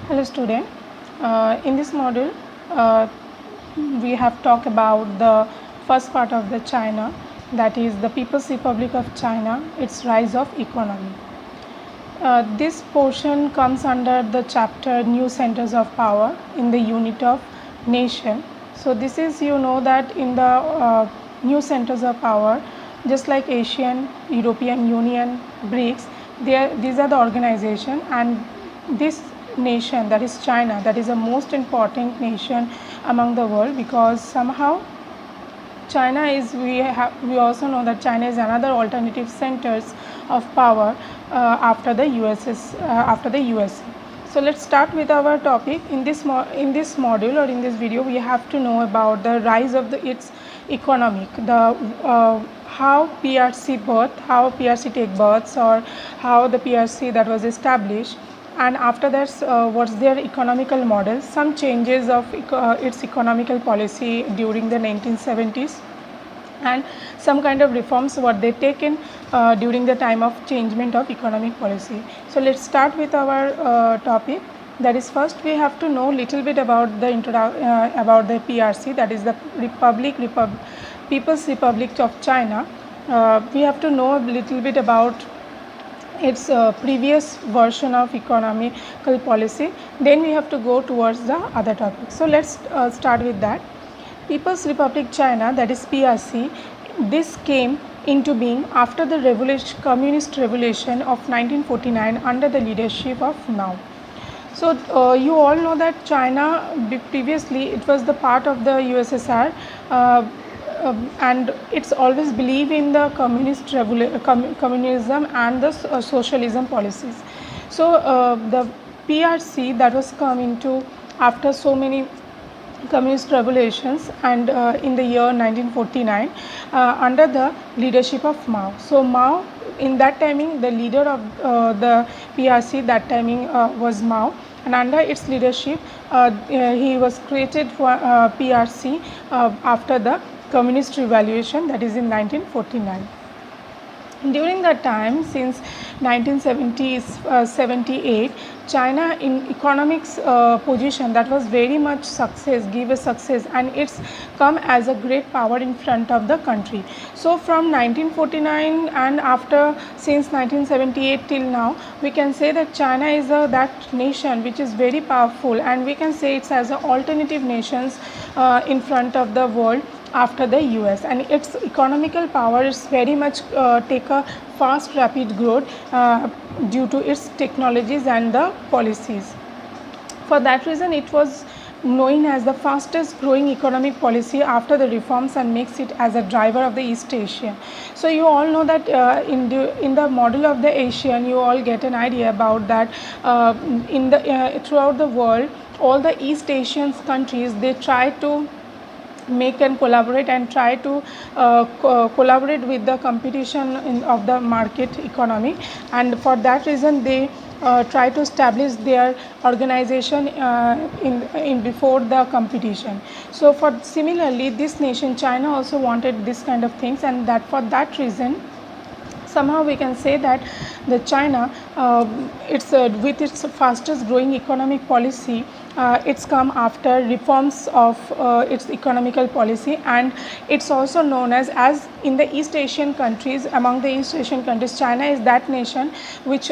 Hello student, in this module we have talked about the first part of the China, that is the People's Republic of China, its rise of economy. This portion comes under the chapter New Centers of Power in the unit of nation. So this is, you know, that in the new centers of power, just like Asian, European Union, BRICS, these are the organization, and this nation, that is China, that is the most important nation among the world, because somehow China is, we also know that China is another alternative centers of power after the USA. So let's start with our topic. In this module or in this video, we have to know about the rise of its economic, how PRC take births, or how the PRC that was established, and after that what's their economical model, some changes of its economical policy during the 1970s, and some kind of reforms what they taken during the time of changement of economic policy. So let's start with our topic. That is, first we have to know little bit about the about the PRC, that is the People's Republic of China. We have to know a little bit about its previous version of economical policy, then we have to go towards the other topic. So let's start with that. People's Republic China, that is PRC, this came into being after the Communist Revolution of 1949 under the leadership of Mao. So you all know that China previously it was the part of the USSR, and it's always believe in the communism and the socialism policies. So the PRC that was come into after so many communist revolutions, and in the year 1949 under the leadership of Mao. So Mao, in that timing, the leader of the PRC that timing was Mao, and under its leadership he was created for PRC after the communist revolution, that is in 1949. During that time, since 1978, China in economics position that was very much give a success, and it's come as a great power in front of the country. So from 1949 and after, since 1978 till now, we can say that China is that nation which is very powerful, and we can say it's as a alternative nations in front of the world after the US, and its economical power is very much take a fast rapid growth due to its technologies and the policies. For that reason, it was known as the fastest growing economic policy after the reforms, and makes it as a driver of the East Asia. So you all know that in the model of the Asian, you all get an idea about that in the throughout the world, all the East Asian countries, they try to make and collaborate and try to collaborate with the competition of the market economy, and for that reason they try to establish their organization in before the competition. So for similarly, this nation China also wanted this kind of things, and that for that reason somehow we can say that the China it's with its fastest growing economic policy, it's come after reforms of its economical policy, and it's also known as in the East Asian countries, among the East Asian countries, China is that nation which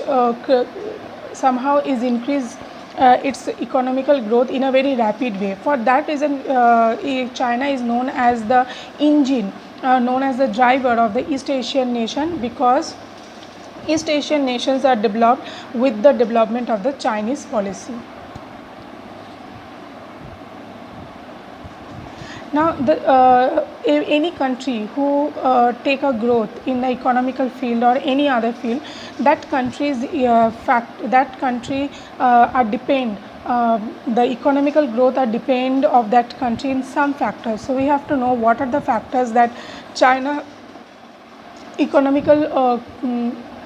somehow is increased its economical growth in a very rapid way. For that reason, China is known as the engine, known as the driver of the East Asian nation, because East Asian nations are developed with the development of the Chinese policy. Now, any country who take a growth in the economical field or any other field, that country's are depend. The economical growth are depend of that country in some factors. So we have to know what are the factors that China economical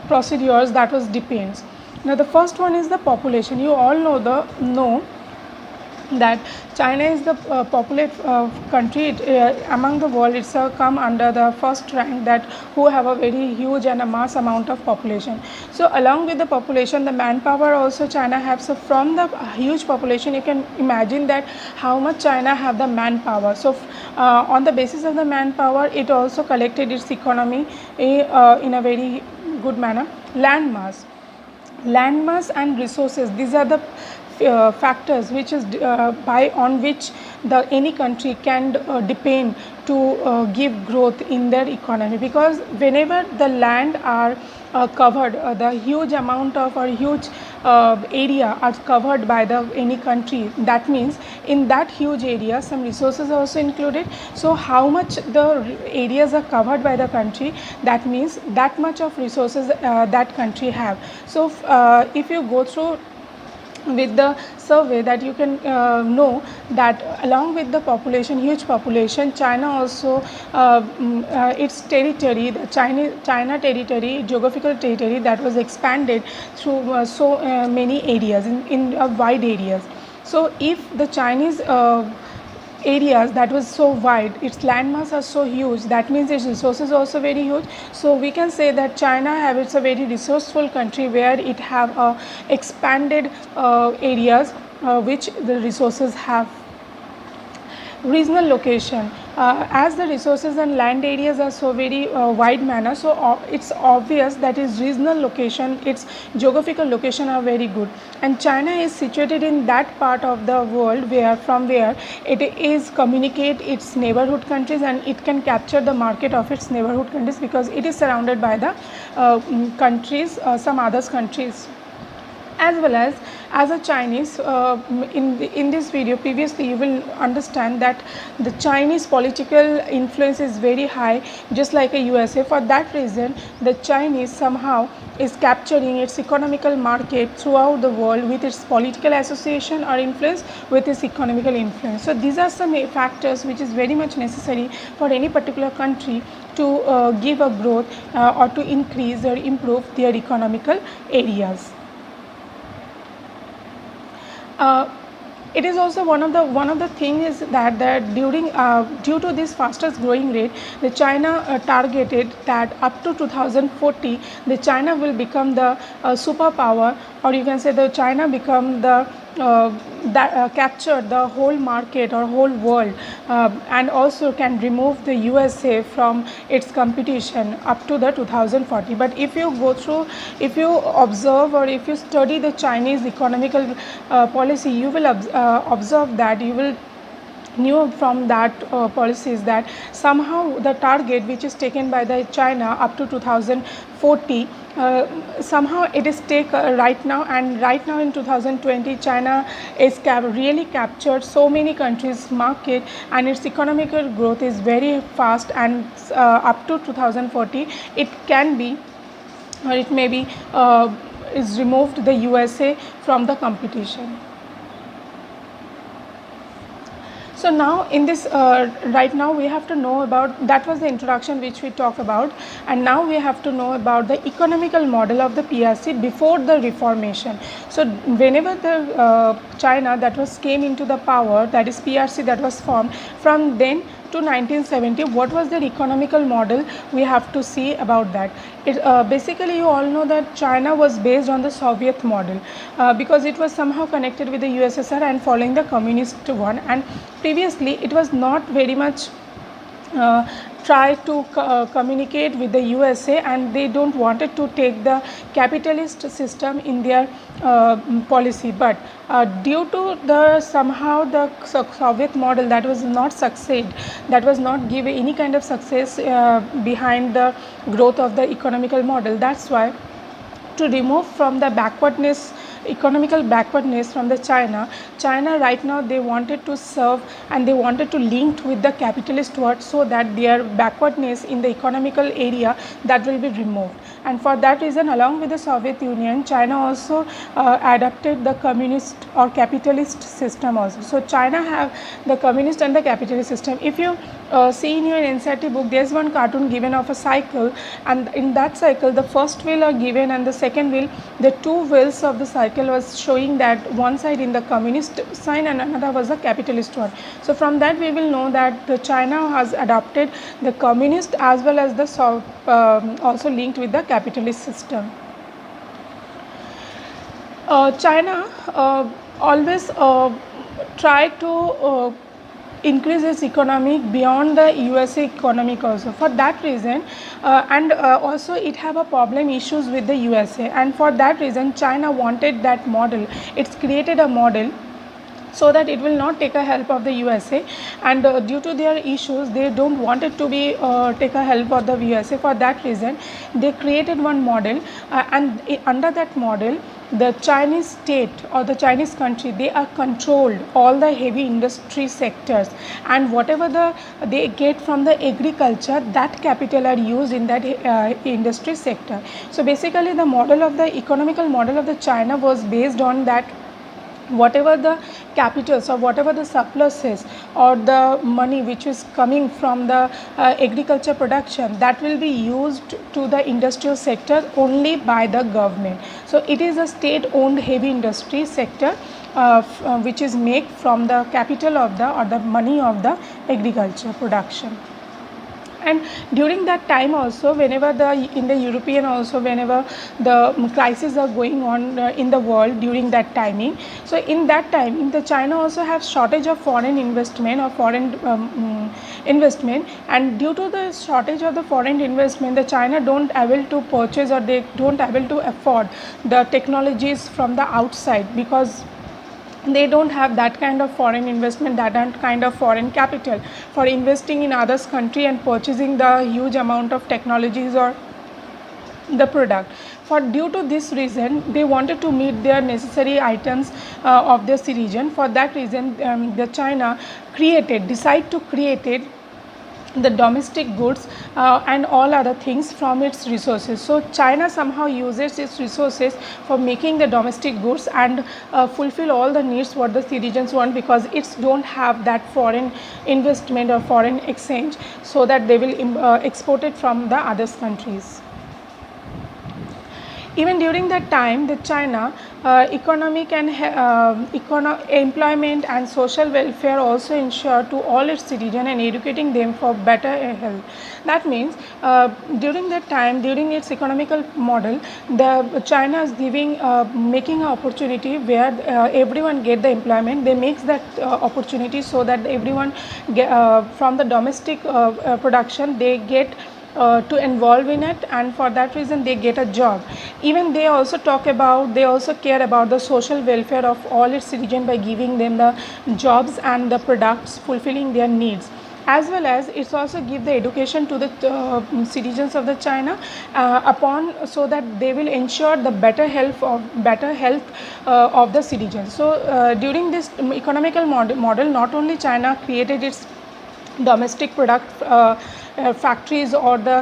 procedures that was depends. Now the first one is the population. You all know that China is the populate country among the world. It's come under the first rank, that who have a very huge and a mass amount of population. So along with the population, the manpower also China has. So from the huge population, you can imagine that how much China have the manpower. So on the basis of the manpower, it also collected its economy in a very good manner. Land mass and resources, these are the factors which is by on which the any country can depend to give growth in their economy, because whenever the land are covered, the huge amount of or huge area are covered by the any country, that means in that huge area some resources are also included. So how much the areas are covered by the country, that means that much of resources that country have. So if you go through with the survey, that you can know that along with the population, huge population, China also its territory, the China territory, geographical territory, that was expanded through so many areas in wide areas. So if the Chinese areas that was so wide, its landmass are so huge, that means its resources also very huge. So we can say that China have, it's a very resourceful country where it have expanded areas which the resources have. Regional location, as the resources and land areas are so very wide manner, so it's obvious that its regional location, its geographical location are very good, and China is situated in that part of the world where from where it is communicate its neighborhood countries, and it can capture the market of its neighborhood countries, because it is surrounded by the countries, some others countries. As well as a Chinese, in this video previously you will understand that the Chinese political influence is very high, just like a USA. For that reason, the Chinese somehow is capturing its economical market throughout the world with its political association or influence, with its economical influence. So these are some factors which is very much necessary for any particular country to give a growth or to increase or improve their economical areas. It is also one of the thing is that during due to this fastest growing rate, the China targeted that up to 2040 the China will become the superpower, or you can say the China become the capture the whole market or whole world, and also can remove the USA from its competition up to the 2040. But if you go through, if you observe or if you study the Chinese economical policy, you will observe that you will knew from that policies that somehow the target which is taken by the China up to 2040, somehow it is take right now, and right now in 2020 China is really captured so many countries market, and its economical growth is very fast, and up to 2040 it can be, or it may be is removed the USA from the competition. So now in this right now we have to know about, that was the introduction which we talked about, and now we have to know about the economical model of the PRC before the reformation. So whenever the China that was came into the power, that is PRC that was formed, from then to 1970, what was their economical model, we have to see about that. Basically you all know that China was based on the Soviet model, because it was somehow connected with the USSR and following the communist one, and previously it was not very much try to communicate with the USA, and they don't wanted to take the capitalist system in their policy. But due to the somehow the Soviet model that was not succeed, that was not give any kind of success behind the growth of the economical model, that's why to remove from the backwardness, economical backwardness from the China right now they wanted to serve and they wanted to link with the capitalist world, so that their backwardness in the economical area that will be removed. and for that reason, along with the Soviet Union, China also adopted the communist or capitalist system also. So China have the communist and the capitalist system. If you see in your NCERT book, there is one cartoon given of a cycle, and in that cycle the first wheel are given and the second wheel, the two wheels of the cycle was showing that one side in the communist sign and another was the capitalist one. So from that we will know that the China has adopted the communist as well as the also linked with the capitalist system. China always try to increase its economic beyond the USA economic also. For that reason, and also it have a problem issues with the USA, and for that reason China wanted that model. It's created a model so that it will not take a help of the USA, and due to their issues they don't want it to be take a help of the USA. For that reason they created one model, and under that model the Chinese state or the Chinese country, they are controlled all the heavy industry sectors, and whatever they get from the agriculture, that capital are used in that industry sector. So basically the model of the economical model of the China was based on that whatever the capitals or whatever the surpluses or the money which is coming from the agriculture production, that will be used to the industrial sector only by the government. So it is a state owned heavy industry sector which is made from the capital of the or the money of the agriculture production. And during that time also, whenever in the European also, whenever the crises are going on in the world during that timing, so in that time in the China also have shortage of foreign investment or foreign investment, and due to the shortage of the foreign investment, the China don't able to purchase or they don't able to afford the technologies from the outside, because they don't have that kind of foreign investment, that kind of foreign capital for investing in others country and purchasing the huge amount of technologies or the product. For due to this reason they wanted to meet their necessary items of their citizen. For that reason the China decide to create the domestic goods and all other things from its resources. So China somehow uses its resources for making the domestic goods and fulfill all the needs what the citizens want, because it's don't have that foreign investment or foreign exchange, so that they will export it from the other countries. Even during that time, the China economic and employment and social welfare also ensure to all its citizens and educating them for better health. That means during that time, during its economical model, the China is giving making an opportunity where everyone get the employment. They makes that opportunity so that everyone get, from the domestic production they get to involve in it, and for that reason they get a job. Even they also they also care about the social welfare of all its citizens by giving them the jobs and the products fulfilling their needs, as well as it's also give the education to the citizens of the China so that they will ensure the better health of the citizens. So during this economical model, not only China created its domestic product factories or the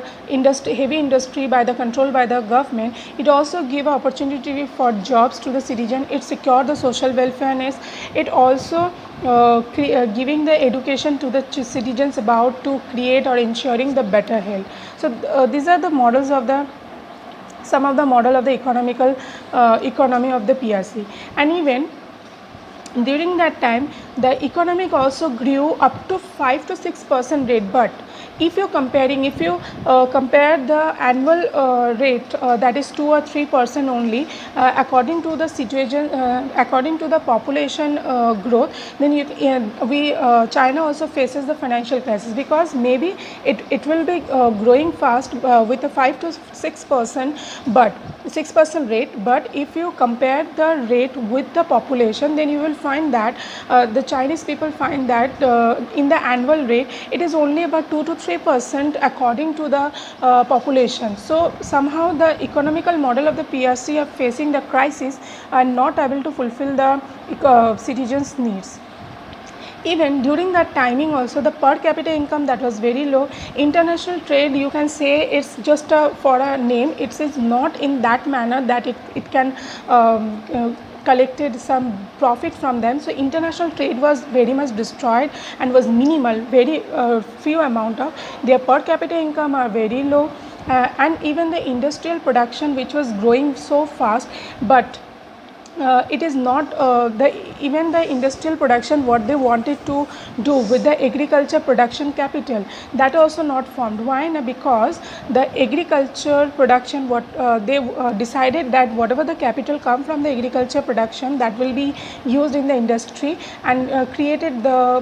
heavy industry by the control by the government, it also give opportunity for jobs to the citizen. It secure the social welfareness. It also giving the education to the citizens about to create or ensuring the better health. So these are the models of the some of the model of the economical economy of the PRC. And even during that time the economic also grew up to 5 to 6% rate, but if you compare the annual rate that is 2 or 3% only according to the situation, according to the population growth, then China also faces the financial crisis, because maybe it will be growing fast with a 5 to 6% but 6% rate, but if you compare the rate with the population, then you will find that the Chinese people find that in the annual rate it is only about 2 to 3% according to the population. So somehow the economical model of the PRC are facing the crisis and not able to fulfill the citizens' needs. Even during that timing also, the per capita income that was very low. International trade, you can say it's just for a name. It is not in that manner that it can collected some profit from them. So international trade was very much destroyed and was minimal, very few amount of their per capita income are very low, and even the industrial production, which was growing so fast, but it is not even the industrial production what they wanted to do with the agriculture production capital, that also not formed. Why? Because the agriculture production, what they decided that whatever the capital come from the agriculture production, that will be used in the industry, and created the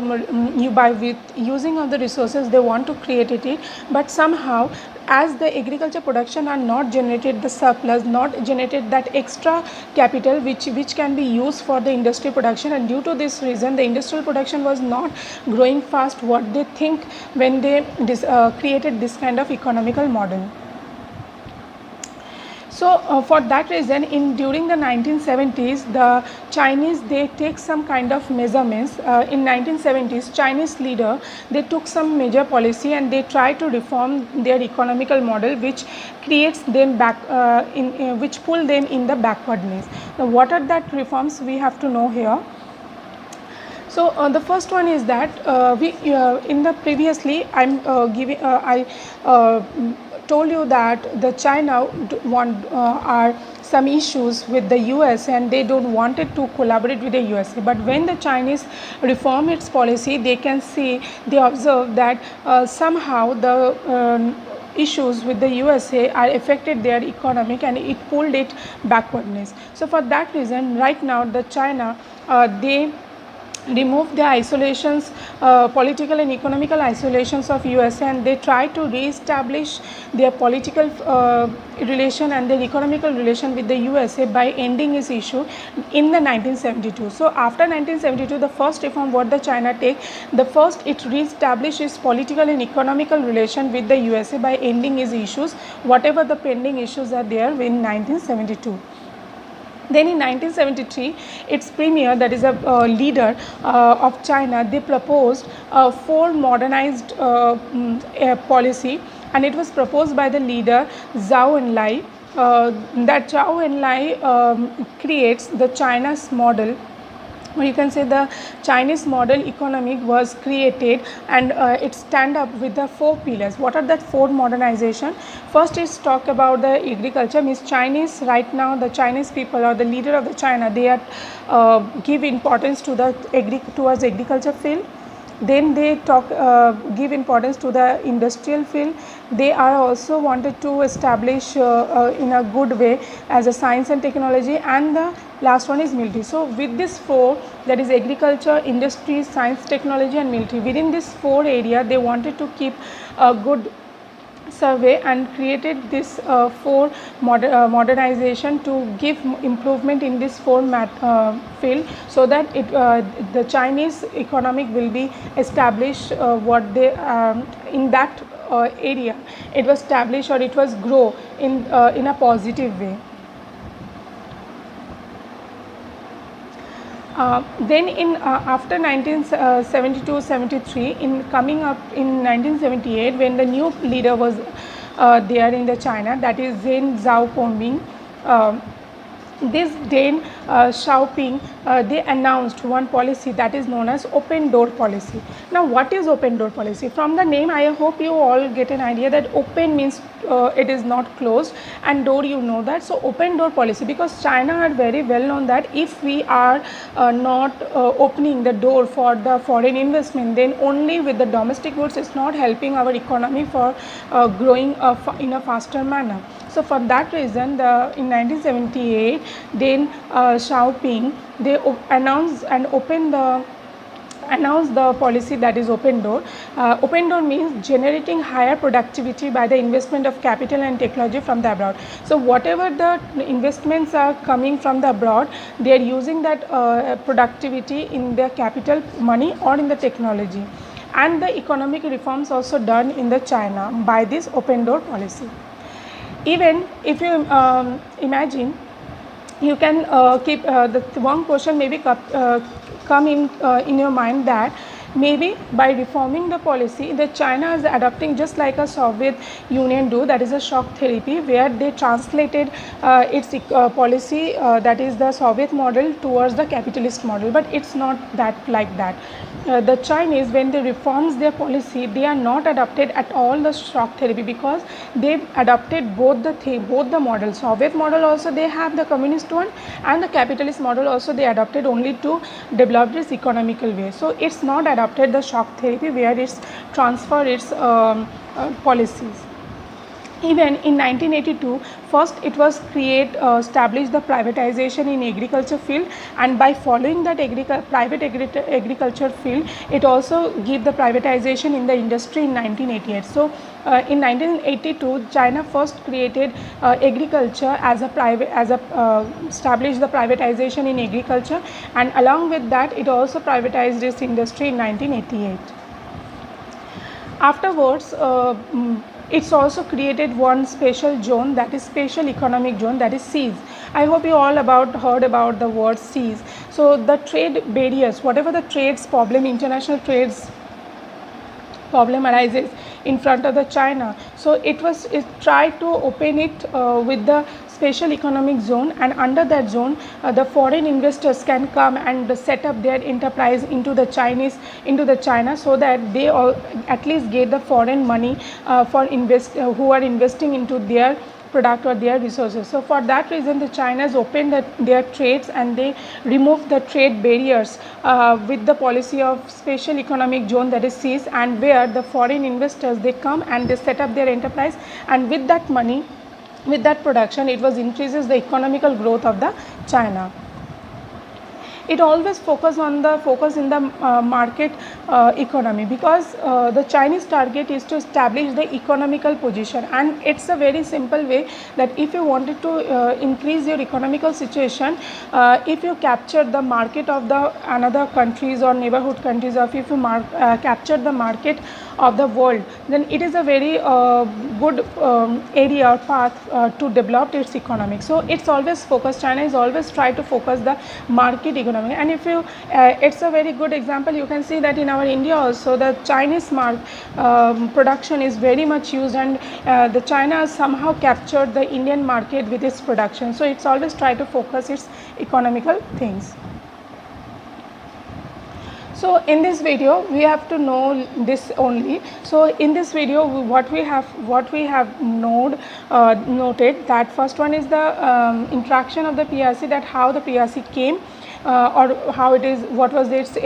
by with using of the resources they want to create it, but somehow as the agriculture production are not generated the surplus, not generated that extra capital which can be used for the industry production, and due to this reason the industrial production was not growing fast, what they think when they created this kind of economical model. So for that reason, during the 1970s, the Chinese, they take some kind of measurements. In 1970s, Chinese leader, they took some major policy and they try to reform their economical model, which creates them back which pull them in the backwardness. Now, what are that reforms we have to know here? So the first one is that we in the previously I told you that the China want are some issues with the US and they don't wanted to collaborate with the USA. But when the Chinese reform its policy, they can see, they observe that somehow the issues with the USA are affected their economic and it pulled it backwardness. So for that reason, right now the China they remove the isolations, political and economical isolations of USA, and they try to re-establish their political relation and their economical relation with the USA by ending its issue in the 1972. So after 1972, the first reform what the China take, the first it re-established its political and economical relation with the USA by ending its issues, whatever the pending issues are there in 1972. Then in 1973, its premier, that is a leader of China, they proposed a 4 modernized policy, and it was proposed by the leader Zhou Enlai. That Zhou Enlai creates the China's model, or you can say the Chinese model economic was created, and it stand up with the 4 pillars. What are that 4 modernization? First is talk about the agriculture, means Chinese right now, the Chinese people or the leader of the China, they are give importance to the towards agriculture field. Then they give importance to the industrial field. They are also wanted to establish in a good way as a science and technology, and the last one is military. So with this 4, that is agriculture, industry, science, technology and military, within this 4 area they wanted to keep a good survey and created this 4 modernization to give improvement in this 4 field, so that the Chinese economic will be established what they in that area it was established or it was grow in a positive way. Then in after 1972-73, in coming up in 1978, when the new leader was there in the China, that is Deng Xiaoping. This Deng Xiaoping, they announced one policy that is known as open door policy. Now what is open door policy? From the name, I hope you all get an idea that open means it is not closed, and door, you know that. So open door policy, because China are very well known that if we are not opening the door for the foreign investment, then only with the domestic goods is not helping our economy for growing in a faster manner. So for that reason, in 1978, Deng Xiaoping, they announced the policy that is open door. Open door means generating higher productivity by the investment of capital and technology from the abroad. So whatever the investments are coming from the abroad, they are using that productivity in their capital money or in the technology. And the economic reforms also done in the China by this open door policy. Even if you imagine, you can keep the one question maybe come in your mind, that maybe by reforming the policy, the China is adopting just like a Soviet Union do, that is a shock therapy, where they translated its policy, that is the Soviet model, towards the capitalist model. But it's not that like that. The Chinese, when they reforms their policy, they are not adopted at all the shock therapy, because they adopted both the models. Soviet model also they have, the communist one, and the capitalist model also they adopted, only to develop this economical way. So it's not adopted the shock therapy, where it's transfer its policies. Even in 1982, first it was established the privatization in agriculture field, and by following that private agriculture field, it also give the privatization in the industry in 1988. So in 1982, China first created agriculture as a established the privatization in agriculture, and along with that it also privatized its industry in 1988. Afterwards, it's also created one special zone, that is special economic zone, that is SEZ. I hope you all heard about the word SEZ. So the trade barriers, whatever the trades problem, international trades problem arises in front of the China, so it tried to open it with the special economic zone, and under that zone the foreign investors can come and set up their enterprise into the China, so that they all at least get the foreign money who are investing into their product or their resources. So for that reason, the China's opened their trades, and they removed the trade barriers with the policy of special economic zone, that is SEZ, and where the foreign investors they come and they set up their enterprise, and with that money, with that production, it increases the economical growth of the China. It always focus in the market economy, because the Chinese target is to establish the economical position, and it's a very simple way that if you wanted to increase your economical situation, if you capture the market of the another countries or neighborhood countries, or if you capture the market of the world, then it is a very good area or path to develop its economic. So it's always focused, China is always try to focus the market economy. And if you it's a very good example, you can see that in our India also the Chinese production is very much used, and the China has somehow captured the Indian market with its production. So it's always try to focus its economical things. So in this video we have to know this only. So in this video what we have noted, that first one is the interaction of the PRC, that how the PRC came, or how it is, what was its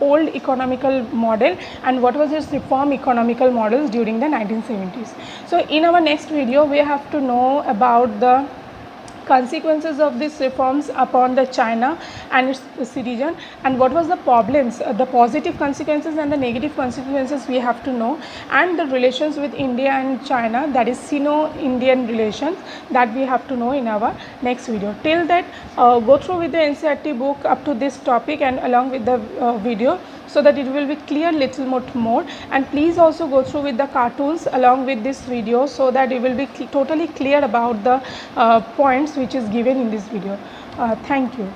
old economical model and what was its reform economical models during the 1970s. So in our next video we have to know about the consequences of these reforms upon the China and its citizen, and what was the problems, the positive consequences and the negative consequences we have to know, and the relations with India and China, that is Sino-Indian relations, that we have to know in our next video. Till that, go through with the NCERT book up to this topic and along with the video, so that it will be clear little more, and please also go through with the cartoons along with this video, so that it will be totally clear about the points which is given in this video. Thank you.